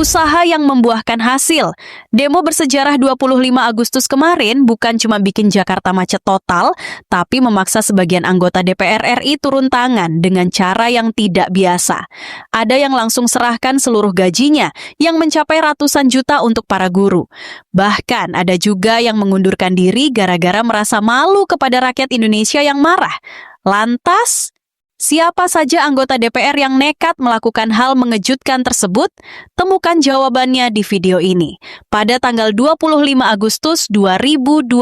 Usaha yang membuahkan hasil. Demo bersejarah 25 Agustus kemarin bukan cuma bikin Jakarta macet total, tapi memaksa sebagian anggota DPR RI turun tangan dengan cara yang tidak biasa. Ada yang langsung serahkan seluruh gajinya, yang mencapai ratusan juta untuk para guru. Bahkan ada juga yang mengundurkan diri gara-gara merasa malu kepada rakyat Indonesia yang marah. Lantas, siapa saja anggota DPR yang nekat melakukan hal mengejutkan tersebut? Temukan jawabannya di video ini. Pada tanggal 25 Agustus 2025,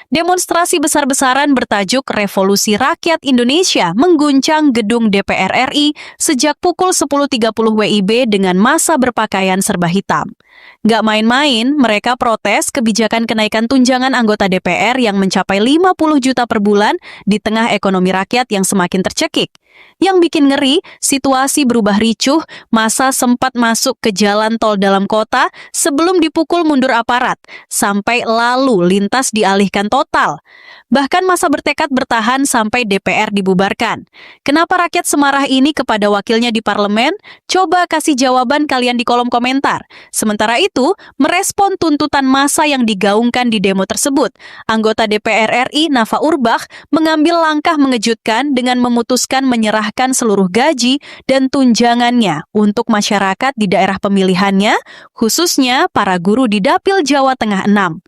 demonstrasi besar-besaran bertajuk Revolusi Rakyat Indonesia mengguncang gedung DPR RI sejak pukul 10.30 WIB dengan massa berpakaian serba hitam. Gak main-main, mereka protes kebijakan kenaikan tunjangan anggota DPR yang mencapai 50 juta per bulan di tengah ekonomi rakyat yang semakin tercekik. Yang bikin ngeri, situasi berubah ricuh, massa sempat masuk ke jalan tol dalam kota sebelum dipukul mundur aparat, sampai lalu lintas dialihkan total. Bahkan massa bertekad bertahan sampai DPR dibubarkan. Kenapa rakyat semarah ini kepada wakilnya di parlemen? Coba kasih jawaban kalian di kolom komentar. Sementara itu, merespon tuntutan massa yang digaungkan di demo tersebut, anggota DPR RI Nafa Urbach mengambil langkah mengejutkan dengan memutuskan menyerahkan seluruh gaji dan tunjangannya untuk masyarakat di daerah pemilihannya, khususnya para guru di Dapil Jawa Tengah 6.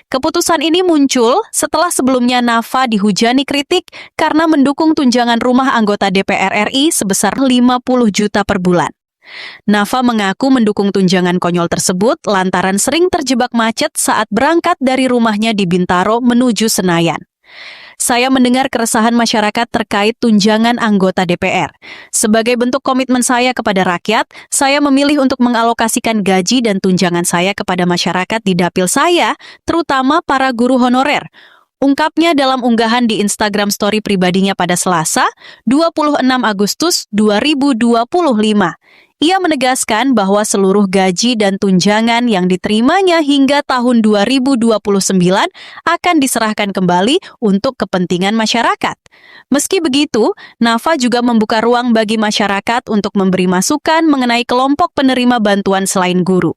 Keputusan ini muncul setelah sebelumnya Nafa dihujani kritik karena mendukung tunjangan rumah anggota DPR RI sebesar 50 juta per bulan. Nafa mengaku mendukung tunjangan konyol tersebut lantaran sering terjebak macet saat berangkat dari rumahnya di Bintaro menuju Senayan. Saya mendengar keresahan masyarakat terkait tunjangan anggota DPR. Sebagai bentuk komitmen saya kepada rakyat, saya memilih untuk mengalokasikan gaji dan tunjangan saya kepada masyarakat di dapil saya, terutama para guru honorer. Ungkapnya dalam unggahan di Instagram story pribadinya pada Selasa, 26 Agustus 2025. Ia menegaskan bahwa seluruh gaji dan tunjangan yang diterimanya hingga tahun 2029 akan diserahkan kembali untuk kepentingan masyarakat. Meski begitu, Nafa juga membuka ruang bagi masyarakat untuk memberi masukan mengenai kelompok penerima bantuan selain guru.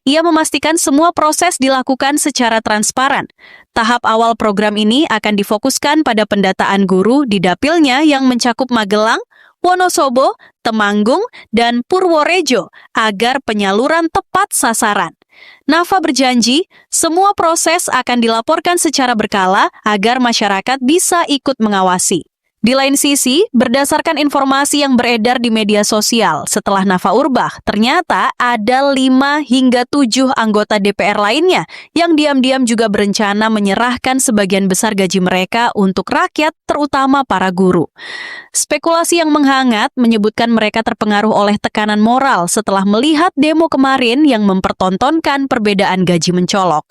Ia memastikan semua proses dilakukan secara transparan. Tahap awal program ini akan difokuskan pada pendataan guru di dapilnya yang mencakup Magelang, Wonosobo, Temanggung, dan Purworejo agar penyaluran tepat sasaran. Nafa berjanji, semua proses akan dilaporkan secara berkala agar masyarakat bisa ikut mengawasi. Di lain sisi, berdasarkan informasi yang beredar di media sosial setelah Nafa Urbach, ternyata ada 5 hingga 7 anggota DPR lainnya yang diam-diam juga berencana menyerahkan sebagian besar gaji mereka untuk rakyat, terutama para guru. Spekulasi yang menghangat menyebutkan mereka terpengaruh oleh tekanan moral setelah melihat demo kemarin yang mempertontonkan perbedaan gaji mencolok.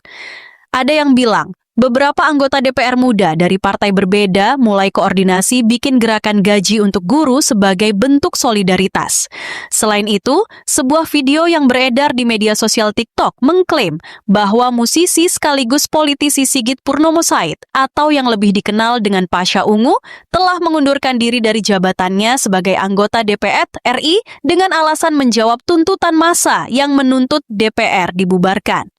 Ada yang bilang, beberapa anggota DPR muda dari partai berbeda mulai koordinasi bikin gerakan gaji untuk guru sebagai bentuk solidaritas. Selain itu, sebuah video yang beredar di media sosial TikTok mengklaim bahwa musisi sekaligus politisi Sigit Purnomo Said atau yang lebih dikenal dengan Pasha Ungu telah mengundurkan diri dari jabatannya sebagai anggota DPR RI dengan alasan menjawab tuntutan massa yang menuntut DPR dibubarkan.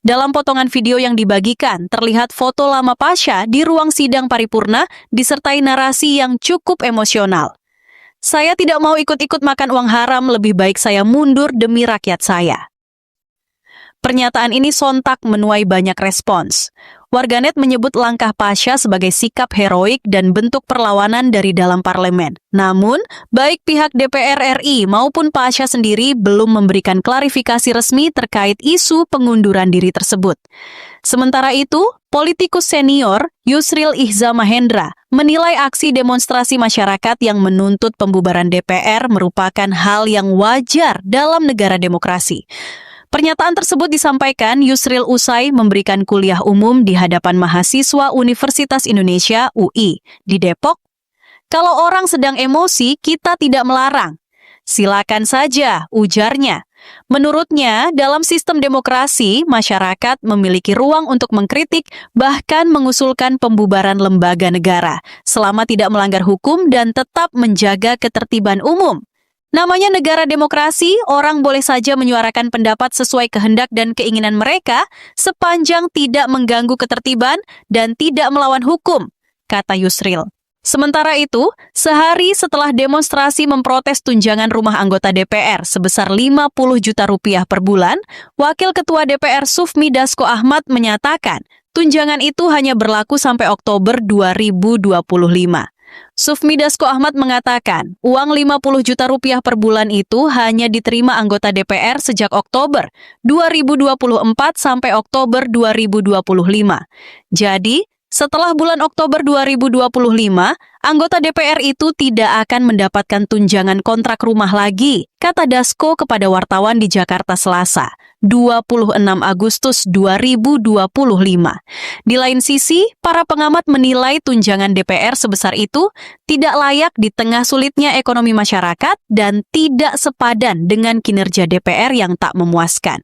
Dalam potongan video yang dibagikan, terlihat foto lama Pasha di ruang sidang paripurna disertai narasi yang cukup emosional. Saya tidak mau ikut-ikut makan uang haram, lebih baik saya mundur demi rakyat saya. Pernyataan ini sontak menuai banyak respons. Warganet menyebut langkah Pasha sebagai sikap heroik dan bentuk perlawanan dari dalam parlemen. Namun, baik pihak DPR RI maupun Pasha sendiri belum memberikan klarifikasi resmi terkait isu pengunduran diri tersebut. Sementara itu, politikus senior Yusril Ihza Mahendra menilai aksi demonstrasi masyarakat yang menuntut pembubaran DPR merupakan hal yang wajar dalam negara demokrasi. Pernyataan tersebut disampaikan Yusril usai memberikan kuliah umum di hadapan mahasiswa Universitas Indonesia UI di Depok. Kalau orang sedang emosi, kita tidak melarang. Silakan saja, ujarnya. Menurutnya, dalam sistem demokrasi, masyarakat memiliki ruang untuk mengkritik, bahkan mengusulkan pembubaran lembaga negara, selama tidak melanggar hukum dan tetap menjaga ketertiban umum. Namanya negara demokrasi, orang boleh saja menyuarakan pendapat sesuai kehendak dan keinginan mereka sepanjang tidak mengganggu ketertiban dan tidak melawan hukum, kata Yusril. Sementara itu, sehari setelah demonstrasi memprotes tunjangan rumah anggota DPR sebesar 50 juta rupiah per bulan, Wakil Ketua DPR Sufmi Dasko Ahmad menyatakan tunjangan itu hanya berlaku sampai Oktober 2025. Sufmi Dasko Ahmad mengatakan, uang 50 juta rupiah per bulan itu hanya diterima anggota DPR sejak Oktober 2024 sampai Oktober 2025. Jadi, setelah bulan Oktober 2025, anggota DPR itu tidak akan mendapatkan tunjangan kontrak rumah lagi, kata Dasko kepada wartawan di Jakarta Selasa, 26 Agustus 2025. Di lain sisi, para pengamat menilai tunjangan DPR sebesar itu tidak layak di tengah sulitnya ekonomi masyarakat dan tidak sepadan dengan kinerja DPR yang tak memuaskan.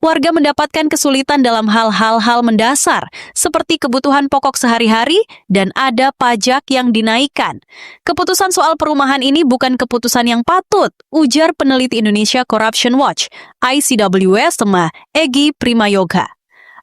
Warga mendapatkan kesulitan dalam hal-hal mendasar, seperti kebutuhan pokok sehari-hari dan ada pajak yang dinaikkan. Keputusan soal perumahan ini bukan keputusan yang patut, ujar peneliti Indonesia Corruption Watch, ICWS Tema, Egy Primayoga.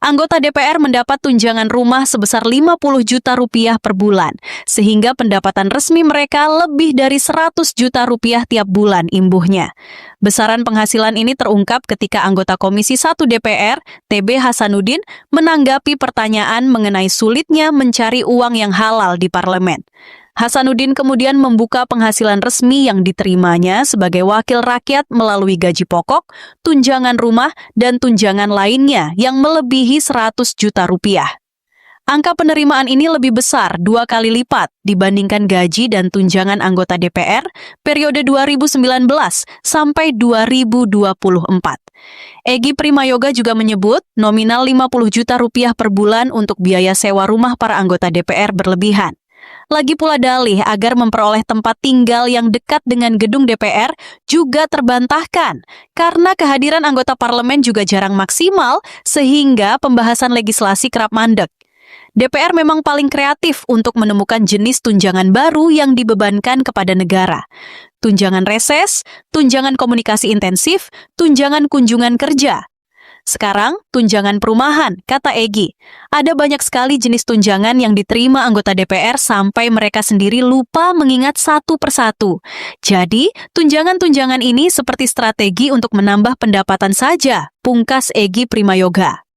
Anggota DPR mendapat tunjangan rumah sebesar 50 juta rupiah per bulan, sehingga pendapatan resmi mereka lebih dari 100 juta rupiah tiap bulan imbuhnya. Besaran penghasilan ini terungkap ketika anggota Komisi 1 DPR, TB Hasanuddin, menanggapi pertanyaan mengenai sulitnya mencari uang yang halal di parlemen. Hasanuddin kemudian membuka penghasilan resmi yang diterimanya sebagai wakil rakyat melalui gaji pokok, tunjangan rumah, dan tunjangan lainnya yang melebihi 100 juta rupiah. Angka penerimaan ini lebih besar 2 kali lipat dibandingkan gaji dan tunjangan anggota DPR periode 2019 sampai 2024. Egy Primayoga juga menyebut nominal 50 juta rupiah per bulan untuk biaya sewa rumah para anggota DPR berlebihan. Lagi pula dalih agar memperoleh tempat tinggal yang dekat dengan gedung DPR juga terbantahkan karena kehadiran anggota parlemen juga jarang maksimal sehingga pembahasan legislasi kerap mandek. DPR memang paling kreatif untuk menemukan jenis tunjangan baru yang dibebankan kepada negara. Tunjangan reses, tunjangan komunikasi intensif, tunjangan kunjungan kerja. Sekarang, tunjangan perumahan, kata Egy. Ada banyak sekali jenis tunjangan yang diterima anggota DPR sampai mereka sendiri lupa mengingat satu persatu. Jadi, tunjangan-tunjangan ini seperti strategi untuk menambah pendapatan saja, pungkas Egy Primayoga.